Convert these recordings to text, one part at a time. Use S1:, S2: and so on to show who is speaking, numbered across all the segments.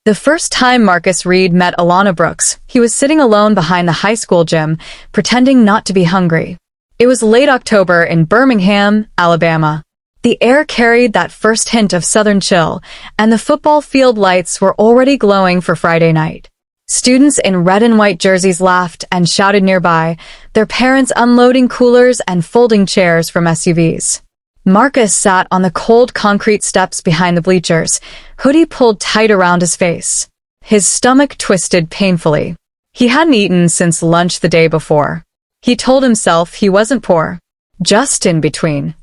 S1: The first time Marcus Reed met Alana Brooks, he was sitting alone behind the high school gym, pretending not to be hungry. It was late October in Birmingham, Alabama. The air carried that first hint of southern chill, and the football field lights were already glowing for Friday night. Students in red and white jerseys laughed and shouted nearby, their parents unloading coolers and folding chairs from SUVs. Marcus sat on the cold concrete steps behind the bleachers, hoodie pulled tight around his face. His stomach twisted painfully. He hadn't eaten since lunch the day before. He told himself he wasn't poor, just in between.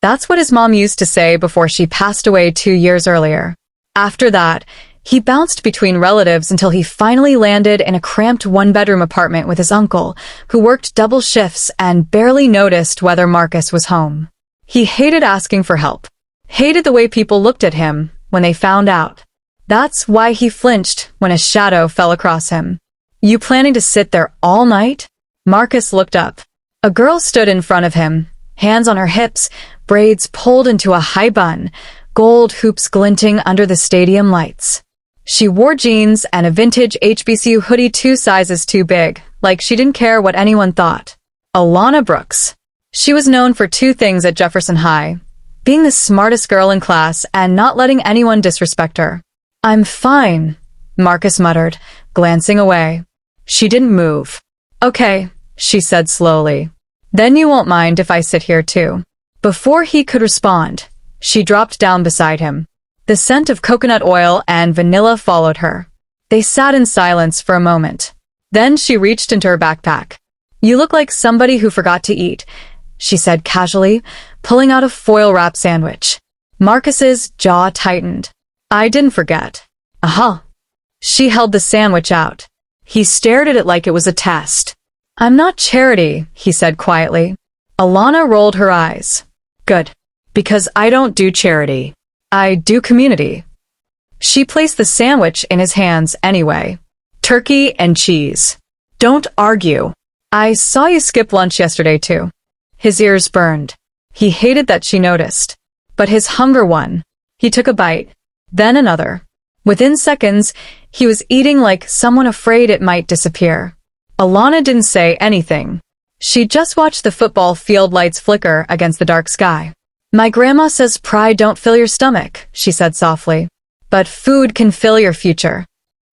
S1: That's what his mom used to say before she passed away 2 years earlier. After that, he bounced between relatives until he finally landed in a cramped one-bedroom apartment with his uncle, who worked double shifts and barely noticed whether Marcus was home. He hated asking for help, hated the way people looked at him when they found out. That's why he flinched when a shadow fell across him. "You planning to sit there all night?" Marcus looked up. A girl stood in front of him, hands on her hips, braids pulled into a high bun, gold hoops glinting under the stadium lights. She wore jeans and a vintage HBCU hoodie 2 sizes too big, like she didn't care what anyone thought. Alana Brooks. She was known for 2 things at Jefferson High: being the smartest girl in class and not letting anyone disrespect her. "I'm fine," Marcus muttered, glancing away. She didn't move. "Okay," she said slowly. "Then you won't mind if I sit here too." Before he could respond, she dropped down beside him. The scent of coconut oil and vanilla followed her. They sat in silence for a moment. Then she reached into her backpack. "You look like somebody who forgot to eat," she said casually, pulling out a foil-wrap sandwich. Marcus's jaw tightened. "I didn't forget." "Uh-huh." She held the sandwich out. He stared at it like it was a test. "I'm not charity," he said quietly. Alana rolled her eyes. "Good. Because I don't do charity. I do community." She placed the sandwich in his hands anyway. "Turkey and cheese. Don't argue. I saw you skip lunch yesterday too." His ears burned. He hated that she noticed. But his hunger won. He took a bite, then another. Within seconds, he was eating like someone afraid it might disappear. Alana didn't say anything. She just watched the football field lights flicker against the dark sky. "My grandma says pride don't fill your stomach," she said softly. "But food can fill your future."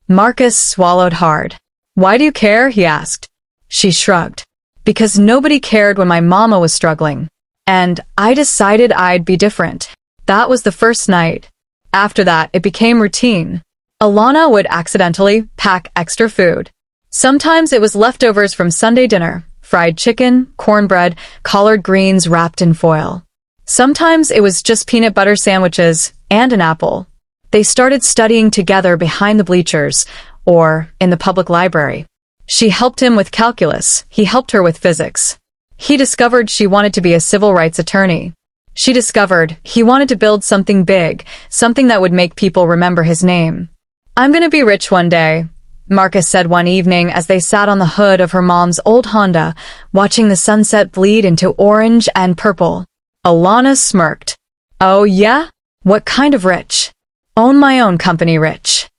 S1: Marcus swallowed hard. "Why do you care?" he asked. She shrugged. "Because nobody cared when my mama was struggling. And I decided I'd be different." That was the first night. After that, it became routine. Alana would accidentally pack extra food. Sometimes it was leftovers from Sunday dinner, fried chicken, cornbread, collard greens wrapped in foil. Sometimes it was just peanut butter sandwiches and an apple. They started studying together behind the bleachers, or in the public library. She helped him with calculus, he helped her with physics. He discovered she wanted to be a civil rights attorney. She discovered he wanted to build something big, something that would make people remember his name. "I'm gonna be rich one day," Marcus said one evening as they sat on the hood of her mom's old Honda, watching the sunset bleed into orange and purple. Alana smirked. "Oh yeah? What kind of rich?" "Own my own company rich."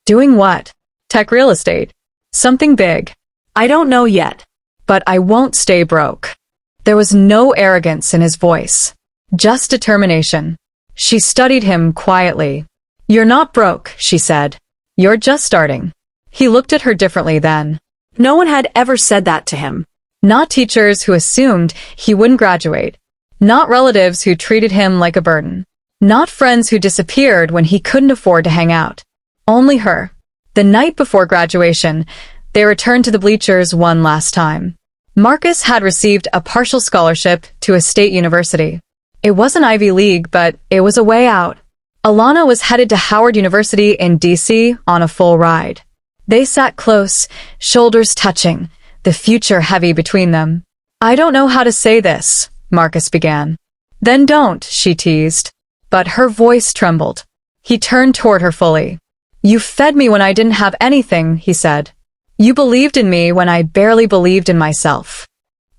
S1: "Doing what?" "Tech real estate. Something big. I don't know yet. But I won't stay broke." There was no arrogance in his voice. Just determination. She studied him quietly. "You're not broke," she said. "You're just starting." He looked at her differently then. No one had ever said that to him. Not teachers who assumed he wouldn't graduate. Not relatives who treated him like a burden. Not friends who disappeared when he couldn't afford to hang out. Only her. The night before graduation, they returned to the bleachers one last time. Marcus had received a partial scholarship to a state university. It wasn't Ivy League, but it was a way out. Alana was headed to Howard University in D.C. on a full ride. They sat close, shoulders touching, the future heavy between them. "I don't know how to say this," Marcus began. "Then don't," she teased. But her voice trembled. He turned toward her fully. "You fed me when I didn't have anything," he said. "You believed in me when I barely believed in myself."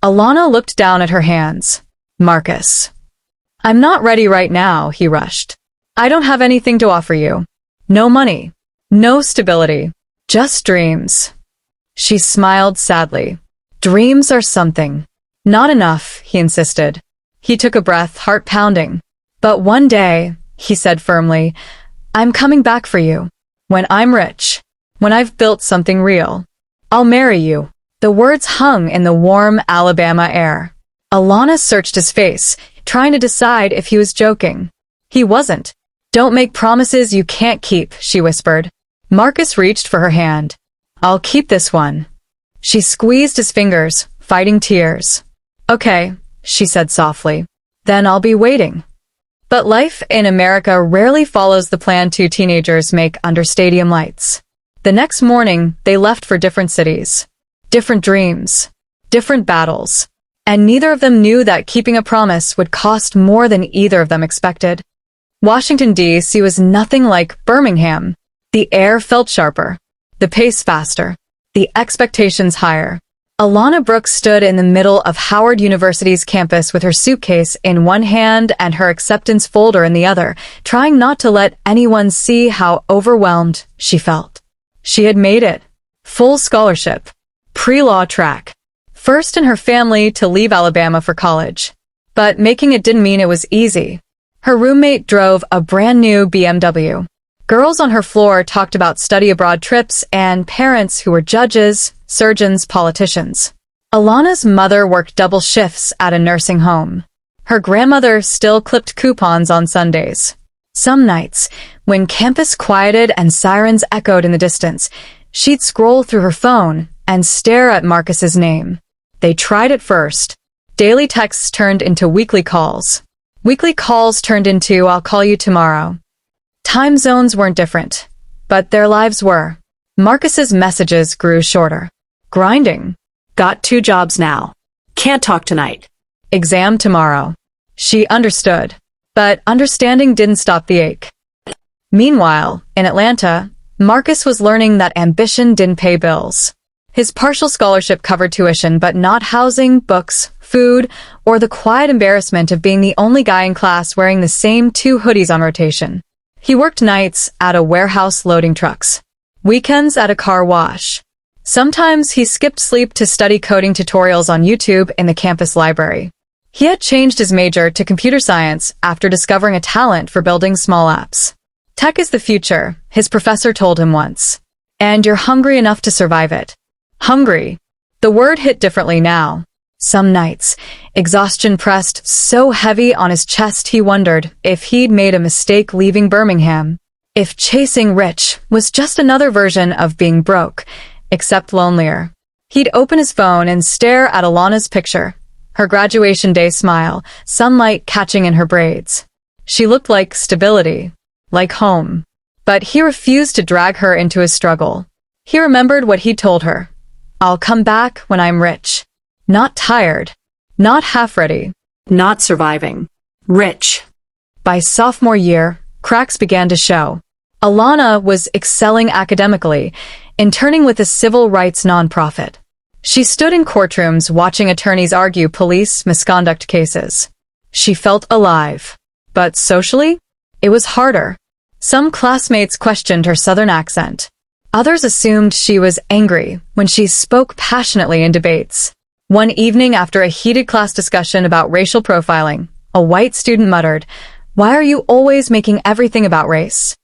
S1: Alana looked down at her hands. "Marcus." "I'm not ready right now," he rushed. "I don't have anything to offer you. No money. No stability. Just dreams. She smiled sadly. Dreams are something. Not enough, he insisted. He took a breath, heart pounding. But one day, he said firmly, I'm coming back for you. When I'm rich. When I've built something real. I'll marry you. The words hung in the warm Alabama air. Alana searched his face, trying to decide if he was joking. He wasn't. Don't make promises you can't keep, she whispered. Marcus reached for her hand. I'll keep this one. She squeezed his fingers, fighting tears. Okay, she said softly. Then I'll be waiting. But life in America rarely follows the plan two teenagers make under stadium lights. The next morning, they left for different cities. Different dreams. Different battles. And neither of them knew that keeping a promise would cost more than either of them expected. Washington, D.C. was nothing like Birmingham. The air felt sharper. The pace faster. The expectations higher. Alana Brooks stood in the middle of Howard University's campus with her suitcase in one hand and her acceptance folder in the other, trying not to let anyone see how overwhelmed she felt. She had made it. Full scholarship. Pre-law track. First in her family to leave Alabama for college. But making it didn't mean it was easy. Her roommate drove a brand new BMW. Girls on her floor talked about study abroad trips and parents who were judges, surgeons, politicians. Alana's mother worked double shifts at a nursing home. Her grandmother still clipped coupons on Sundays. Some nights, when campus quieted and sirens echoed in the distance, she'd scroll through her phone and stare at Marcus's name. They tried at first. Daily texts turned into weekly calls. Weekly calls turned into I'll call you tomorrow. Time zones weren't different, but their lives were. Marcus's messages grew shorter. Grinding. Got 2 jobs now. Can't talk tonight. Exam tomorrow. She understood, but understanding didn't stop the ache. Meanwhile, in Atlanta, Marcus was learning that ambition didn't pay bills. His partial scholarship covered tuition, but not housing, books, food, or the quiet embarrassment of being the only guy in class wearing the same 2 hoodies on rotation. He worked nights at a warehouse loading trucks. Weekends at a car wash. Sometimes he skipped sleep to study coding tutorials on YouTube in the campus library. He had changed his major to computer science after discovering a talent for building small apps. Tech is the future, his professor told him once. And you're hungry enough to survive it. Hungry. The word hit differently now. Some nights, exhaustion pressed so heavy on his chest he wondered if he'd made a mistake leaving Birmingham. If chasing rich was just another version of being broke, except lonelier. He'd open his phone and stare at Alana's picture, her graduation day smile, sunlight catching in her braids. She looked like stability, like home. But he refused to drag her into his struggle. He remembered what he'd told her. I'll come back when I'm rich. Not tired. Not half-ready. Not surviving. Rich. By sophomore year, cracks began to show. Alana was excelling academically, interning with a civil rights nonprofit. She stood in courtrooms watching attorneys argue police misconduct cases. She felt alive. But socially, it was harder. Some classmates questioned her Southern accent. Others assumed she was angry when she spoke passionately in debates. One evening after a heated class discussion about racial profiling, a white student muttered, "Why are you always making everything about race?"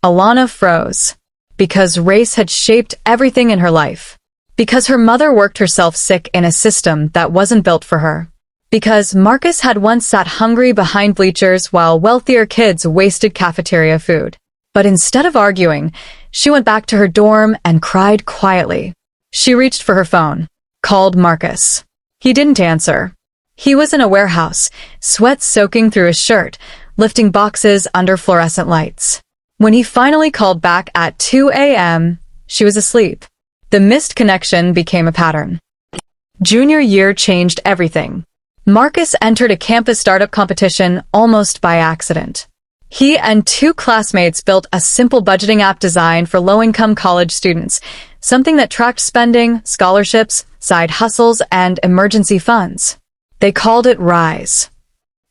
S1: Alana froze. Because race had shaped everything in her life. Because her mother worked herself sick in a system that wasn't built for her. Because Marcus had once sat hungry behind bleachers while wealthier kids wasted cafeteria food. But instead of arguing, she went back to her dorm and cried quietly. She reached for her phone. Called Marcus. He didn't answer. He was in a warehouse, sweat soaking through his shirt, lifting boxes under fluorescent lights. When he finally called back at 2 a.m., she was asleep. The missed connection became a pattern. Junior year changed everything. Marcus entered a campus startup competition almost by accident. He and 2 classmates built a simple budgeting app designed for low-income college students, something that tracked spending, scholarships, side hustles, and emergency funds. They called it Rise.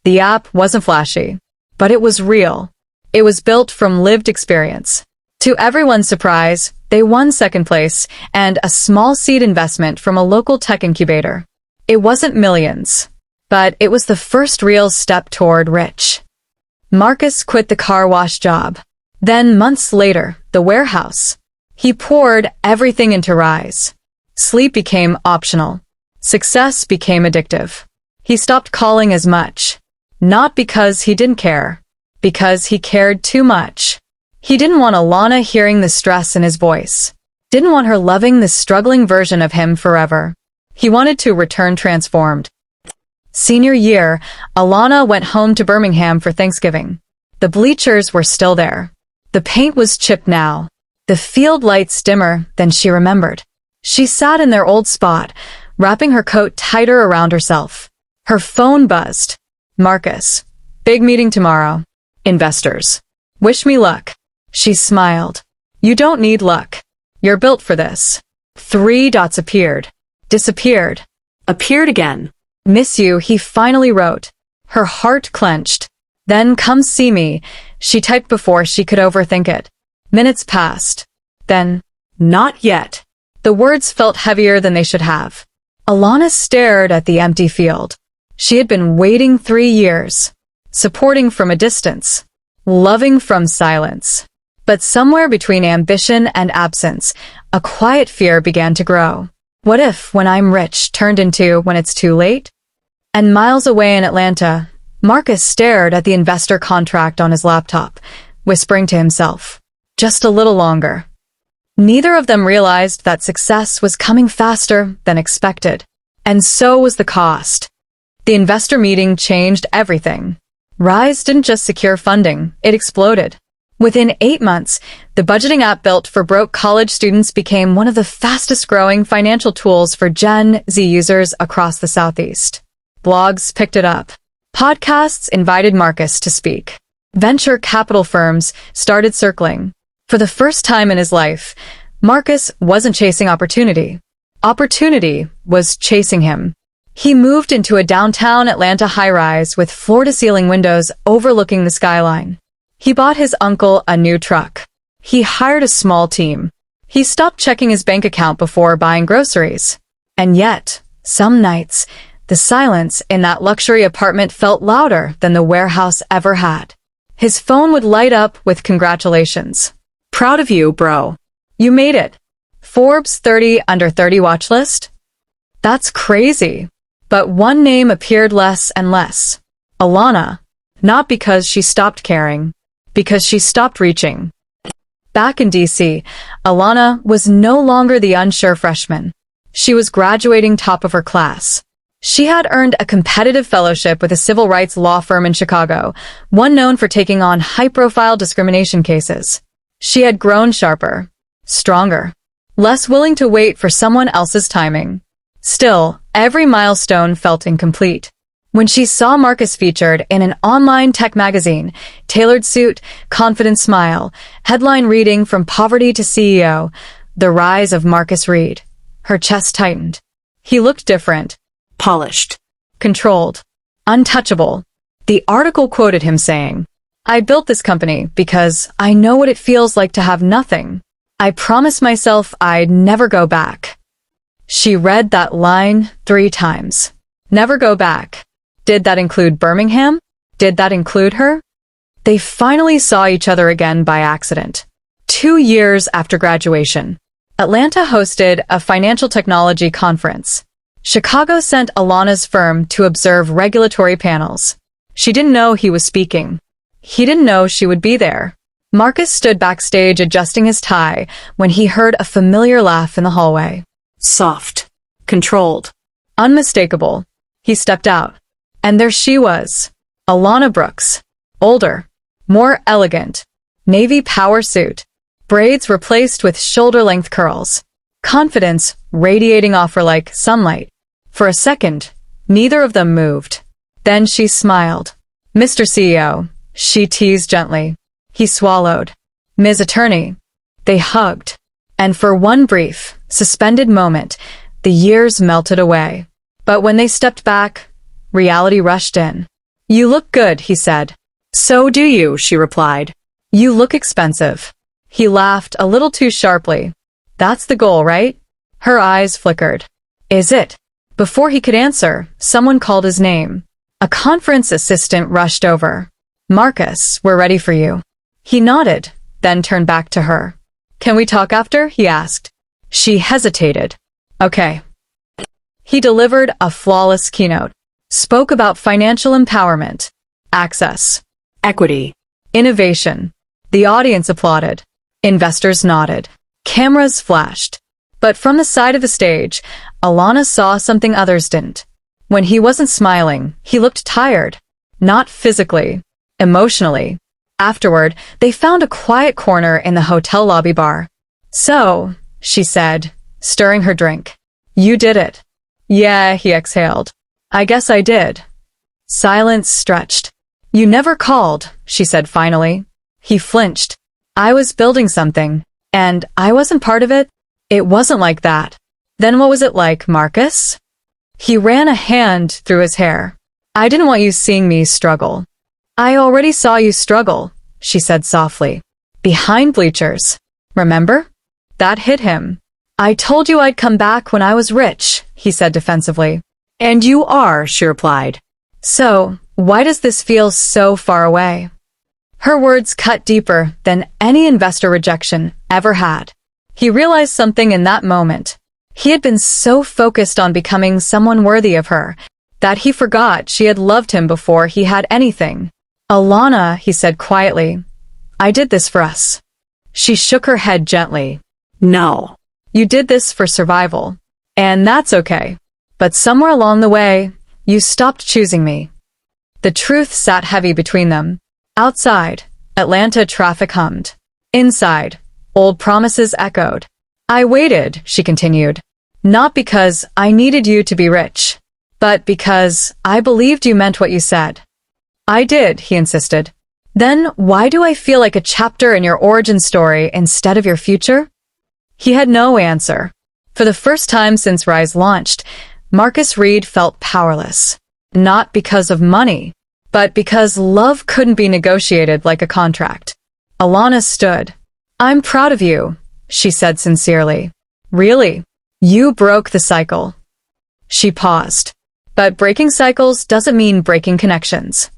S1: The app wasn't flashy, but it was real. It was built from lived experience. To everyone's surprise, they won second place and a small seed investment from a local tech incubator. It wasn't millions, but it was the first real step toward rich. Marcus quit the car wash job. Then, months later, the warehouse. He poured everything into Rise. Sleep became optional. Success became addictive. He stopped calling as much. Not because he didn't care, because he cared too much. He didn't want Alana hearing the stress in his voice. Didn't want her loving this struggling version of him forever. He wanted to return transformed. Senior year, Alana went home to Birmingham for Thanksgiving. The bleachers were still there. The paint was chipped now. The field lights dimmer than she remembered. She sat in their old spot, wrapping her coat tighter around herself. Her phone buzzed. Marcus. Big meeting tomorrow. Investors. Wish me luck. She smiled. You don't need luck. You're built for this. 3 dots appeared. Disappeared. Appeared again. Miss you, he finally wrote. Her heart clenched. Then come see me, she typed before she could overthink it. Minutes passed. Then, not yet. The words felt heavier than they should have. Alana stared at the empty field. She had been waiting 3 years. Supporting from a distance. Loving from silence. But somewhere between ambition and absence, a quiet fear began to grow. What if when I'm rich turned into when it's too late? And miles away in Atlanta, Marcus stared at the investor contract on his laptop, whispering to himself, just a little longer. Neither of them realized that success was coming faster than expected, and so was the cost. The investor meeting changed everything. Rise didn't just secure funding, it exploded. Within 8 months, the budgeting app built for broke college students became one of the fastest-growing financial tools for Gen Z users across the Southeast. Blogs picked it up. Podcasts invited Marcus to speak. Venture capital firms started circling. For the first time in his life, Marcus wasn't chasing opportunity. Opportunity was chasing him. He moved into a downtown Atlanta high-rise with floor-to-ceiling windows overlooking the skyline. He bought his uncle a new truck. He hired a small team. He stopped checking his bank account before buying groceries. And yet, some nights, the silence in that luxury apartment felt louder than the warehouse ever had. His phone would light up with congratulations. Proud of you, bro. You made it. Forbes 30 under 30 watch list? That's crazy. But one name appeared less and less. Alana. Not because she stopped caring. Because she stopped reaching. Back in DC, Alana was no longer the unsure freshman. She was graduating top of her class. She had earned a competitive fellowship with a civil rights law firm in Chicago, one known for taking on high-profile discrimination cases. She had grown sharper, stronger, less willing to wait for someone else's timing. Still, every milestone felt incomplete. When she saw Marcus featured in an online tech magazine, tailored suit, confident smile, headline reading From Poverty to CEO, The Rise of Marcus Reed, her chest tightened. He looked different, polished, controlled, untouchable. The article quoted him saying, I built this company because I know what it feels like to have nothing. I promised myself I'd never go back. She read that line 3 times. Never go back. Did that include Birmingham? Did that include her? They finally saw each other again by accident. 2 years after graduation, Atlanta hosted a financial technology conference. Chicago sent Alana's firm to observe regulatory panels. She didn't know he was speaking. He didn't know she would be there. Marcus stood backstage adjusting his tie when he heard a familiar laugh in the hallway. Soft, controlled, unmistakable. He stepped out. And there she was, Alana Brooks. Older, more elegant, navy power suit, braids replaced with shoulder-length curls, confidence radiating off her like sunlight. For a second, neither of them moved. Then she smiled. Mr. CEO, she teased gently. He swallowed. Ms. Attorney. They hugged. And for one brief, suspended moment, the years melted away. But when they stepped back, reality rushed in. You look good, he said. So do you, she replied. You look expensive. He laughed a little too sharply. That's the goal, right? Her eyes flickered. Is it? Before he could answer, someone called his name. A conference assistant rushed over. Marcus, we're ready for you. He nodded, then turned back to her. Can we talk after? He asked. She hesitated. Okay. He delivered a flawless keynote. Spoke about financial empowerment, access, equity, innovation. The audience applauded. Investors nodded. Cameras flashed. But from the side of the stage, Alana saw something others didn't. When he wasn't smiling, he looked tired. Not physically, emotionally. Afterward, they found a quiet corner in the hotel lobby bar. So, she said, stirring her drink. You did it. Yeah, he exhaled. I guess I did. Silence stretched. You never called, she said finally. He flinched. I was building something, and I wasn't part of it. It wasn't like that. Then what was it like, Marcus? He ran a hand through his hair. I didn't want you seeing me struggle. I already saw you struggle, she said softly. Behind bleachers. Remember? That hit him. I told you I'd come back when I was rich, he said defensively. And you are, she replied. So, why does this feel so far away? Her words cut deeper than any investor rejection ever had. He realized something in that moment. He had been so focused on becoming someone worthy of her that he forgot she had loved him before he had anything. Alana, he said quietly, I did this for us. She shook her head gently. No. You did this for survival. And that's okay. But somewhere along the way, you stopped choosing me. The truth sat heavy between them. Outside, Atlanta traffic hummed. Inside, old promises echoed. I waited, she continued. Not because I needed you to be rich, but because I believed you meant what you said. I did, he insisted. Then why do I feel like a chapter in your origin story instead of your future? He had no answer. For the first time since Rise launched, Marcus Reed felt powerless. Not because of money, but because love couldn't be negotiated like a contract. Alana stood. I'm proud of you, she said sincerely. Really? You broke the cycle. She paused. But breaking cycles doesn't mean breaking connections.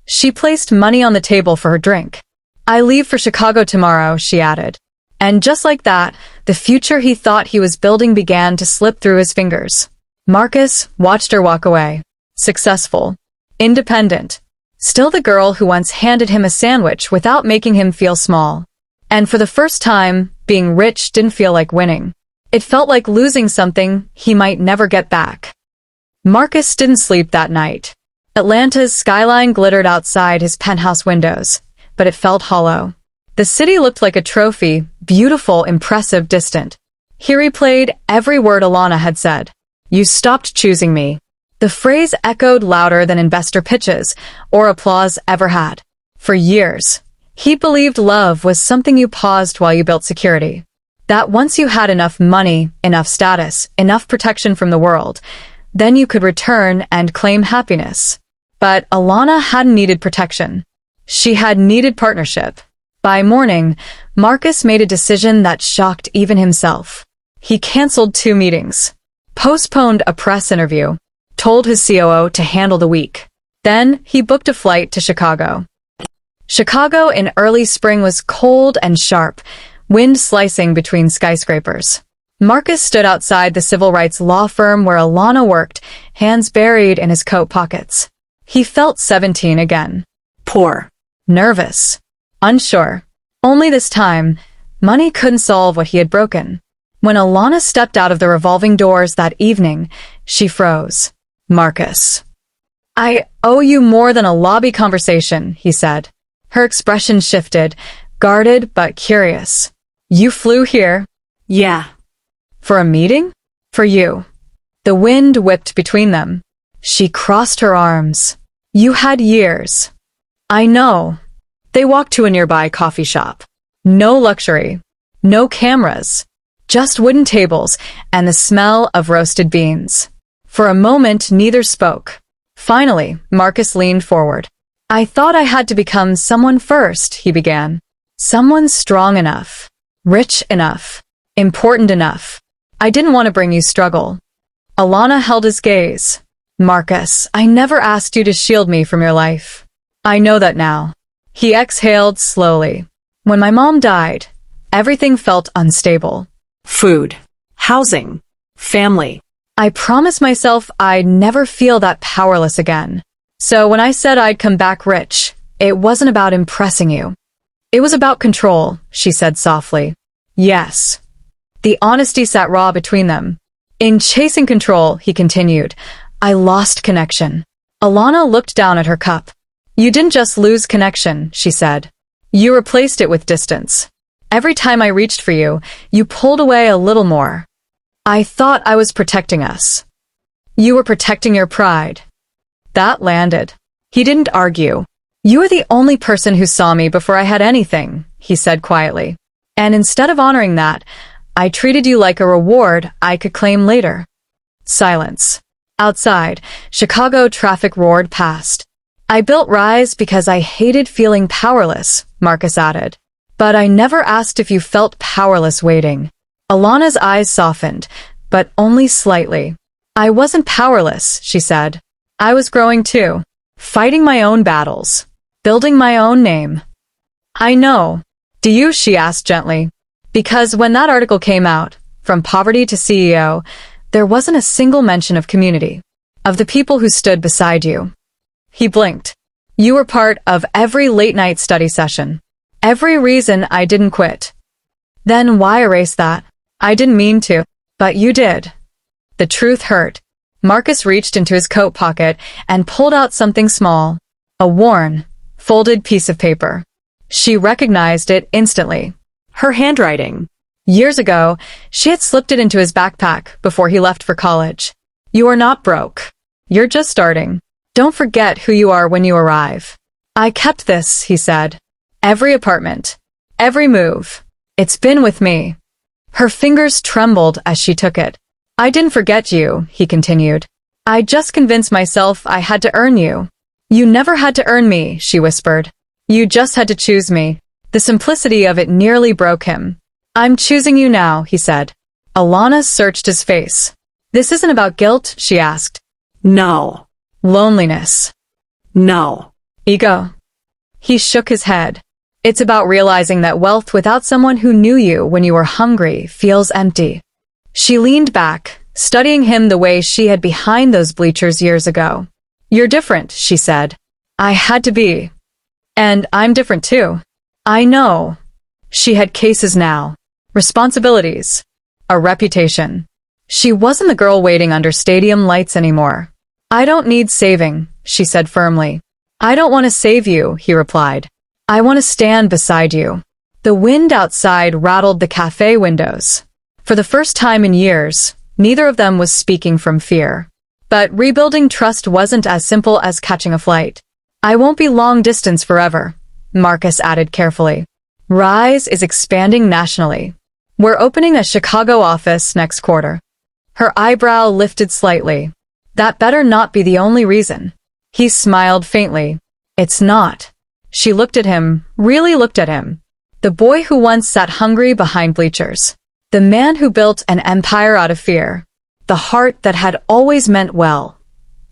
S1: She placed money on the table for her drink. I leave for Chicago tomorrow, she added. And just like that, the future he thought he was building began to slip through his fingers. Marcus watched her walk away. Successful. Independent. Still the girl who once handed him a sandwich without making him feel small. And for the first time, being rich didn't feel like winning. It felt like losing something he might never get back. Marcus didn't sleep that night. Atlanta's skyline glittered outside his penthouse windows, but it felt hollow. The city looked like a trophy, beautiful, impressive, distant. He replayed every word Alana had said. You stopped choosing me. The phrase echoed louder than investor pitches or applause ever had. For years, he believed love was something you paused while you built security. That once you had enough money, enough status, enough protection from the world, then you could return and claim happiness. But Alana hadn't needed protection. She had needed partnership. By morning, Marcus made a decision that shocked even himself. He canceled 2 meetings, postponed a press interview, told his COO to handle the week. Then he booked a flight to Chicago. Chicago in early spring was cold and sharp, wind slicing between skyscrapers. Marcus stood outside the civil rights law firm where Alana worked, hands buried in his coat pockets. He felt 17 again. Poor. Nervous. Unsure. Only this time, money couldn't solve what he had broken. When Alana stepped out of the revolving doors that evening, she froze. Marcus. I owe you more than a lobby conversation, he said. Her expression shifted, guarded but curious. You flew here? Yeah. For a meeting? For you. The wind whipped between them. She crossed her arms. You had years. I know. They walked to a nearby coffee shop. No luxury. No cameras. Just wooden tables and the smell of roasted beans. For a moment, neither spoke. Finally, Marcus leaned forward. I thought I had to become someone first, he began. Someone strong enough, rich enough, important enough. I didn't want to bring you struggle. Alana held his gaze. Marcus, I never asked you to shield me from your life. I know that now. He exhaled slowly. When my mom died, everything felt unstable.
S2: Food, housing, family.
S1: I promised myself I'd never feel that powerless again. So when I said I'd come back rich, it wasn't about impressing you. It was about control, she said softly. Yes. The honesty sat raw between them. In chasing control, he continued, I lost connection. Alana looked down at her cup. You didn't just lose connection, she said. You replaced it with distance. Every time I reached for you, you pulled away a little more. I thought I was protecting us. You were protecting your pride. That landed. He didn't argue. You were the only person who saw me before I had anything, he said quietly. And instead of honoring that, I treated you like a reward I could claim later. Silence. Outside, Chicago traffic roared past. I built Rise because I hated feeling powerless, Marcus added. But I never asked if you felt powerless waiting. Alana's eyes softened, but only slightly. I wasn't powerless, she said. I was growing too, fighting my own battles, building my own name. I know. Do you? She asked gently. Because when that article came out, From Poverty to CEO, there wasn't a single mention of community, of the people who stood beside you. He blinked. You were part of every late-night study session, every reason I didn't quit. Then why erase that? I didn't mean to, but you did. The truth hurt. Marcus reached into his coat pocket and pulled out something small, a worn, folded piece of paper. She recognized it instantly. Her handwriting. Years ago, she had slipped it into his backpack before he left for college. You are not broke. You're just starting. Don't forget who you are when you arrive. I kept this, he said. Every apartment. Every move. It's been with me. Her fingers trembled as she took it. I didn't forget you, he continued. I just convinced myself I had to earn you. You never had to earn me, she whispered. You just had to choose me. The simplicity of it nearly broke him. I'm choosing you now, he said. Alana searched his face. This isn't about guilt, she asked.
S2: No.
S1: Loneliness.
S2: No.
S1: Ego. He shook his head. It's about realizing that wealth without someone who knew you when you were hungry feels empty. She leaned back, studying him the way she had behind those bleachers years ago. You're different, she said. I had to be. And I'm different too. I know. She had cases now. Responsibilities. A reputation. She wasn't the girl waiting under stadium lights anymore. I don't need saving, she said firmly. I don't want to save you, he replied. I want to stand beside you. The wind outside rattled the cafe windows. For the first time in years, neither of them was speaking from fear. But rebuilding trust wasn't as simple as catching a flight. I won't be long distance forever, Marcus added carefully. Rise is expanding nationally. We're opening a Chicago office next quarter. Her eyebrow lifted slightly. That better not be the only reason. He smiled faintly. It's not. She looked at him, really looked at him. The boy who once sat hungry behind bleachers. The man who built an empire out of fear. The heart that had always meant well,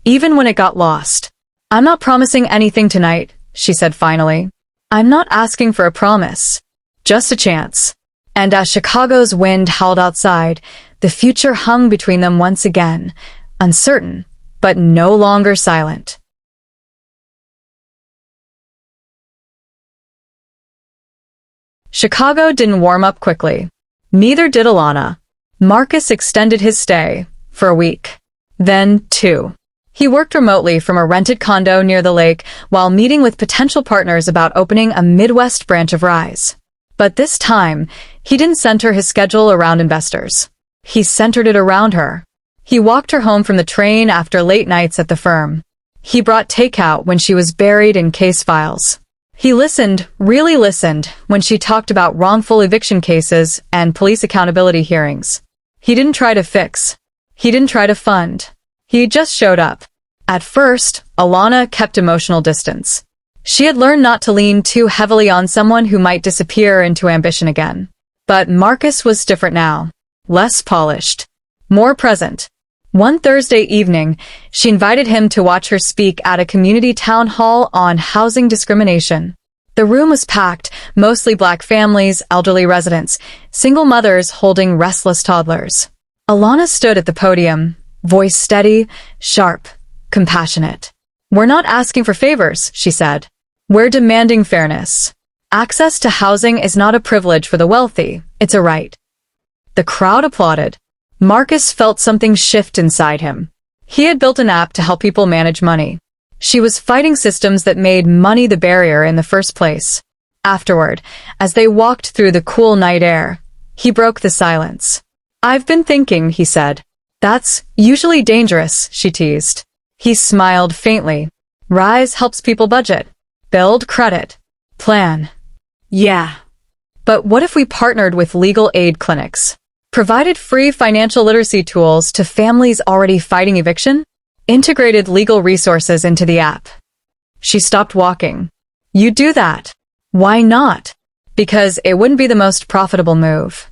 S1: even when it got lost. I'm not promising anything tonight, she said finally. I'm not asking for a promise. Just a chance. And as Chicago's wind howled outside, the future hung between them once again, uncertain, but no longer silent. Chicago didn't warm up quickly. Neither did Alana. Marcus extended his stay for a week. Then 2. He worked remotely from a rented condo near the lake while meeting with potential partners about opening a Midwest branch of Rise. But this time, he didn't center his schedule around investors. He centered it around her. He walked her home from the train after late nights at the firm. He brought takeout when she was buried in case files. He listened, really listened, when she talked about wrongful eviction cases and police accountability hearings. He didn't try to fix. He didn't try to fund. He just showed up. At first, Alana kept emotional distance. She had learned not to lean too heavily on someone who might disappear into ambition again. But Marcus was different now. Less polished. More present. One Thursday evening, she invited him to watch her speak at a community town hall on housing discrimination. The room was packed, mostly black families, elderly residents, single mothers holding restless toddlers. Alana stood at the podium, voice steady, sharp, compassionate. "We're not asking for favors," she said. "We're demanding fairness. Access to housing is not a privilege for the wealthy, it's a right." The crowd applauded. Marcus felt something shift inside him. He had built an app to help people manage money. She was fighting systems that made money the barrier in the first place. Afterward, as they walked through the cool night air, he broke the silence. "I've been thinking," he said. "That's usually dangerous," she teased. He smiled faintly. "Rise helps people budget, build credit, plan."
S2: Yeah.
S1: But what if we partnered with legal aid clinics? Provided free financial literacy tools to families already fighting eviction? Integrated legal resources into the app. She stopped walking. "You do that." "Why not?" "Because it wouldn't be the most profitable move."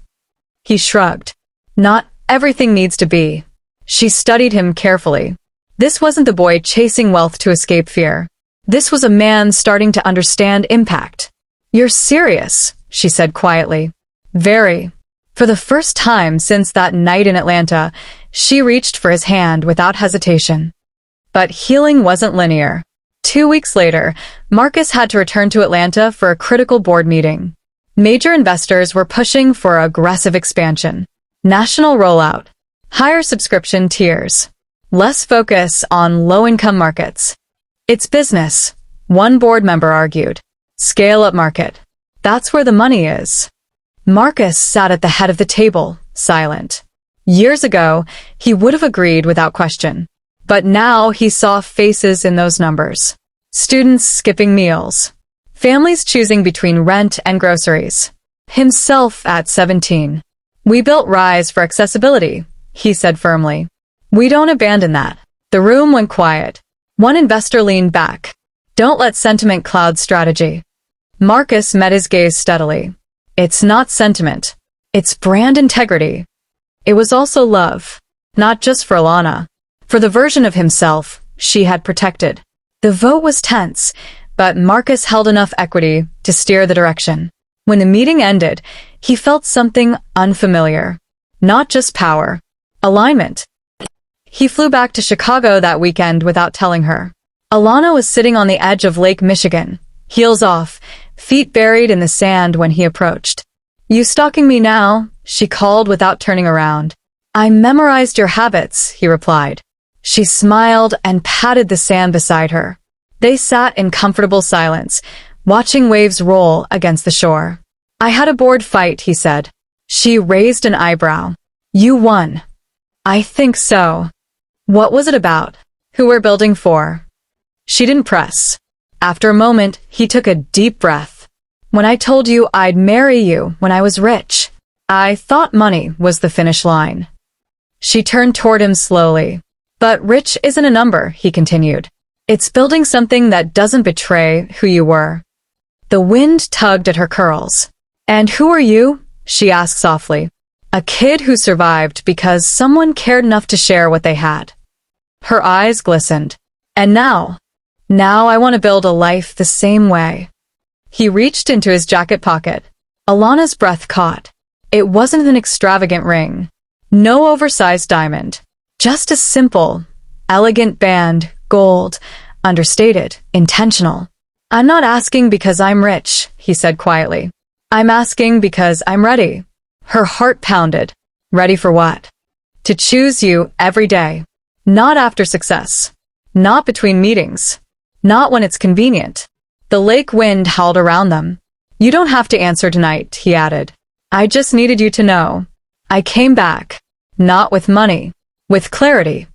S1: He shrugged. "Not everything needs to be." She studied him carefully. This wasn't the boy chasing wealth to escape fear. This was a man starting to understand impact. "You're serious," she said quietly. "Very." For the first time since that night in Atlanta, she reached for his hand without hesitation. But healing wasn't linear. 2 weeks later, Marcus had to return to Atlanta for a critical board meeting. Major investors were pushing for aggressive expansion. National rollout. Higher subscription tiers. Less focus on low-income markets. "It's business," one board member argued. "Scale-up market. That's where the money is." Marcus sat at the head of the table, silent. Years ago, he would have agreed without question. But now he saw faces in those numbers. Students skipping meals. Families choosing between rent and groceries. Himself at 17. "We built Rise for accessibility," he said firmly. "We don't abandon that." The room went quiet. One investor leaned back. "Don't let sentiment cloud strategy." Marcus met his gaze steadily. "It's not sentiment. It's brand integrity." It was also love. Not just for Alana. For the version of himself she had protected. The vote was tense, but Marcus held enough equity to steer the direction. When the meeting ended, he felt something unfamiliar. Not just power. Alignment. He flew back to Chicago that weekend without telling her. Alana was sitting on the edge of Lake Michigan, heels off, feet buried in the sand when he approached. "You stalking me now?" she called without turning around. "I memorized your habits," he replied. She smiled and patted the sand beside her. They sat in comfortable silence, watching waves roll against the shore. "I had a board fight," he said. She raised an eyebrow. "You won." "I think so." "What was it about?" "Who we're building for." She didn't press. After a moment, he took a deep breath. "When I told you I'd marry you when I was rich, I thought money was the finish line." She turned toward him slowly. "But rich isn't a number," he continued. "It's building something that doesn't betray who you were." The wind tugged at her curls. "And who are you?" she asked softly. "A kid who survived because someone cared enough to share what they had." Her eyes glistened. "And now I want to build a life the same way." He reached into his jacket pocket. Alana's breath caught. It wasn't an extravagant ring. No oversized diamond. Just a simple, elegant band, gold, understated, intentional. "I'm not asking because I'm rich," he said quietly. "I'm asking because I'm ready." Her heart pounded. Ready for what? "To choose you every day. Not after success. Not between meetings. Not when it's convenient." The lake wind howled around them. "You don't have to answer tonight," he added. "I just needed you to know. I came back. Not with money. With clarity."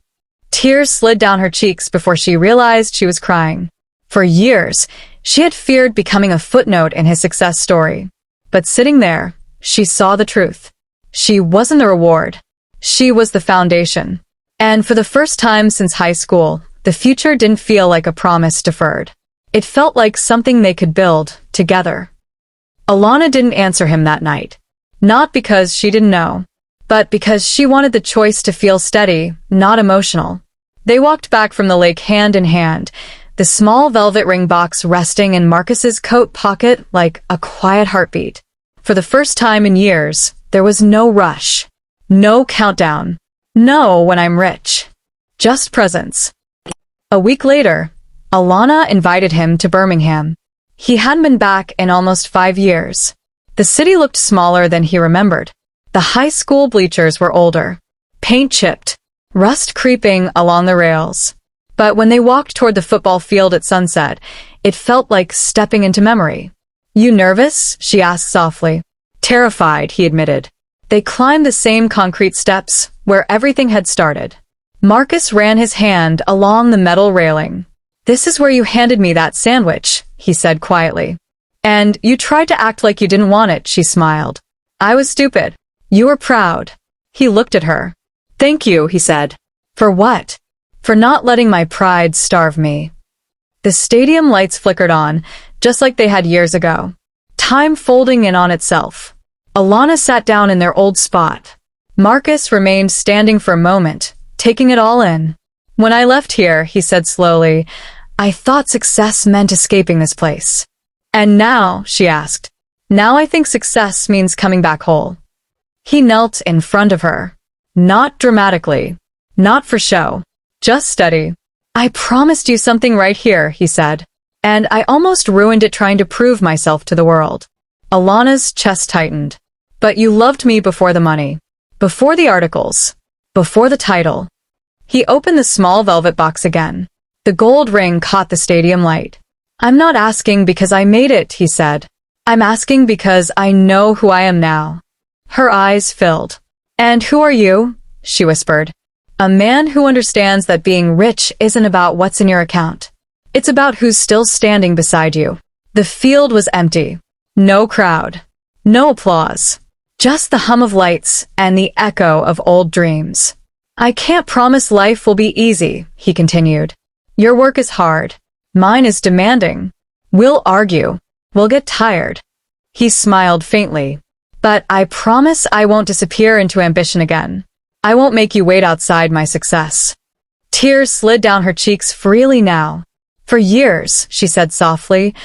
S1: Tears slid down her cheeks before she realized she was crying. For years, she had feared becoming a footnote in his success story. But sitting there, she saw the truth. She wasn't the reward. She was the foundation. And for the first time since high school, the future didn't feel like a promise deferred. It felt like something they could build together. Alana didn't answer him that night. Not because she didn't know, but because she wanted the choice to feel steady, not emotional. They walked back from the lake hand in hand, the small velvet ring box resting in Marcus's coat pocket like a quiet heartbeat. For the first time in years, there was no rush, no countdown, no when I'm rich. Just presence. A week later, Alana invited him to Birmingham. He hadn't been back in almost 5 years. The city looked smaller than he remembered. The high school bleachers were older, paint chipped, rust creeping along the rails. But when they walked toward the football field at sunset, it felt like stepping into memory. "You nervous?" she asked softly. "Terrified," he admitted. They climbed the same concrete steps where everything had started. Marcus ran his hand along the metal railing. "This is where you handed me that sandwich," he said quietly. "And you tried to act like you didn't want it," she smiled. "I was stupid. You were proud." He looked at her. "Thank you," he said. "For what?" "For not letting my pride starve me." The stadium lights flickered on, just like they had years ago. Time folding in on itself. Alana sat down in their old spot. Marcus remained standing for a moment, taking it all in. "When I left here," he said slowly, "I thought success meant escaping this place." "And now?" she asked. "Now I think success means coming back whole." He knelt in front of her. Not dramatically. Not for show. Just steady. "I promised you something right here," he said. "And I almost ruined it trying to prove myself to the world." Alana's chest tightened. "But you loved me before the money. Before the articles. Before the title." He opened the small velvet box again. The gold ring caught the stadium light. "I'm not asking because I made it," he said. "I'm asking because I know who I am now." Her eyes filled. "And who are you?" she whispered. "A man who understands that being rich isn't about what's in your account. It's about who's still standing beside you." The field was empty. No crowd. No applause. Just the hum of lights and the echo of old dreams. "I can't promise life will be easy," he continued. "Your work is hard. Mine is demanding. We'll argue. We'll get tired." He smiled faintly. "But I promise I won't disappear into ambition again. I won't make you wait outside my success." Tears slid down her cheeks freely now. "For years," she said softly,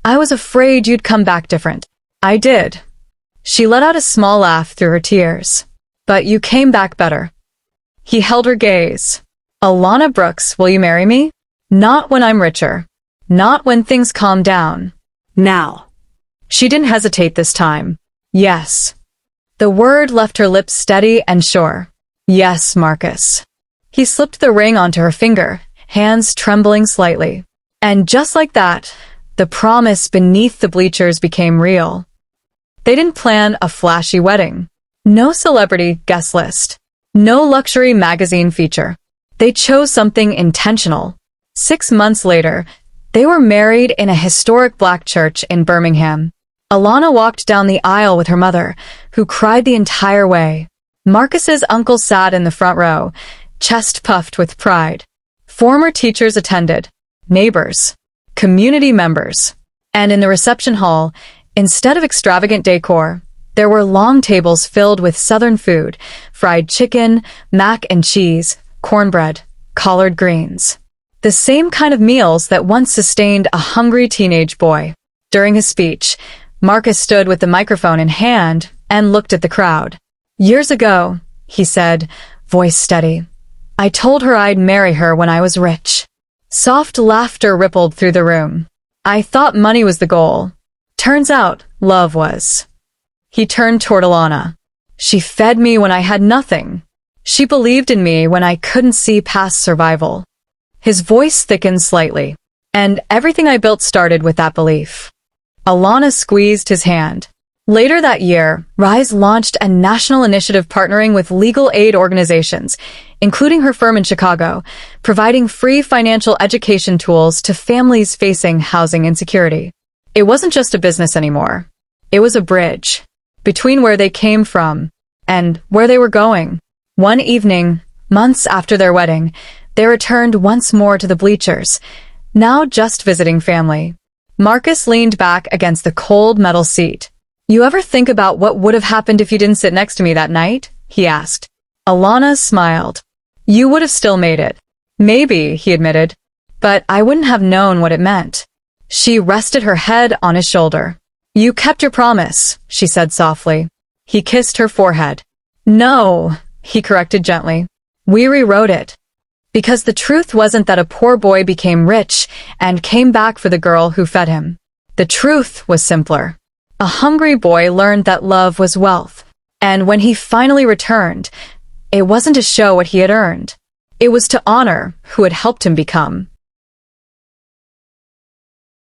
S1: "I was afraid you'd come back different. I did." She let out a small laugh through her tears. "But you came back better." He held her gaze. "Alana Brooks, will you marry me? Not when I'm richer. Not when things calm down.
S2: Now."
S1: She didn't hesitate this time. "Yes." The word left her lips steady and sure. "Yes, Marcus." He slipped the ring onto her finger, hands trembling slightly. And just like that, the promise beneath the bleachers became real. They didn't plan a flashy wedding. No celebrity guest list. No luxury magazine feature. They chose something intentional. 6 months later, they were married in a historic black church in Birmingham. Alana walked down the aisle with her mother, who cried the entire way. Marcus's uncle sat in the front row, chest puffed with pride. Former teachers attended, neighbors, community members. And in the reception hall, instead of extravagant decor, there were long tables filled with Southern food, fried chicken, mac and cheese, cornbread, collard greens. The same kind of meals that once sustained a hungry teenage boy. During his speech, Marcus stood with the microphone in hand and looked at the crowd. "Years ago," he said, voice steady, "I told her I'd marry her when I was rich." Soft laughter rippled through the room. "I thought money was the goal. Turns out, love was." He turned toward Alana. "She fed me when I had nothing. She believed in me when I couldn't see past survival." His voice thickened slightly. "And everything I built started with that belief." Alana squeezed his hand. Later that year, Rise launched a national initiative partnering with legal aid organizations, including her firm in Chicago, providing free financial education tools to families facing housing insecurity. It wasn't just a business anymore. It was a bridge between where they came from and where they were going. One evening, months after their wedding, they returned once more to the bleachers, Now just visiting family. Marcus leaned back against the cold metal seat. You ever think about what would have happened if you didn't sit next to me that night? He asked. Alana smiled. You would have still made it. Maybe, he admitted. But I wouldn't have known what it meant. She rested her head on his shoulder. You kept your promise, she said softly. He kissed her forehead. No, he corrected gently. We rewrote it. Because the truth wasn't that a poor boy became rich and came back for the girl who fed him. The truth was simpler. A hungry boy learned that love was wealth, and when he finally returned, it wasn't to show what he had earned. It was to honor who had helped him become.